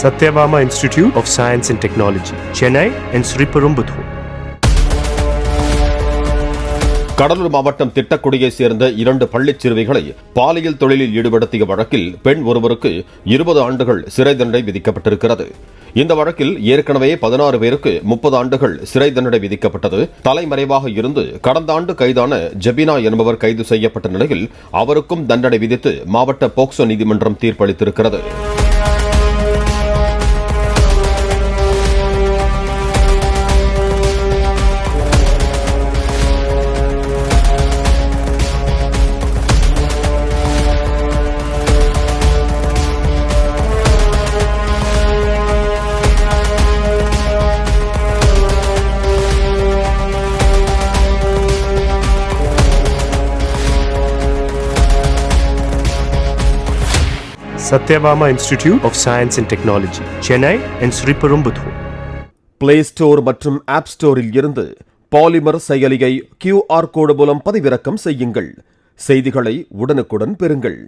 Satyabama Institute of Science and Technology, Chennai and Sriperumbudur. Cuddalore மாவட்டம் திட்டக்குடியை சேர்ந்த 2 பள்ளிச் சிறுமிகளை பாலியல் தொழிலில் ஈடுபடுத்திய வழக்கில் பெண் ஒருவருக்கு 20 ஆண்டுகள் சிறை தண்டனை விதிக்கப்பட்டிருக்கிறது. இந்த வழக்கில் ஏற்கனவே 16 பேருக்கு 30 ஆண்டுகள் சிறை தண்டனை விதிக்கப்பட்டது. தலைமறைவாக இருந்து கடந்த ஆண்டு கைதான ஜபினா என்பவர் கைது செய்யப்பட்ட நிலையில் அவருக்கும் தண்டனை விதித்து மாவட்ட போக்சோ நீதிமன்றம் தீர்ப்பளித்திருக்கிறது. Satyabama Institute of Science and Technology, Chennai and Sriperumbudur. Play store மற்றும் ஆப் ஸ்டோரில் இருந்து பாலிமர் செயலியை QR கோடு மூலம் பதிவிறக்கம் செய்யுங்கள். செய்திகளை உடனுக்குடன் பெறுங்கள்.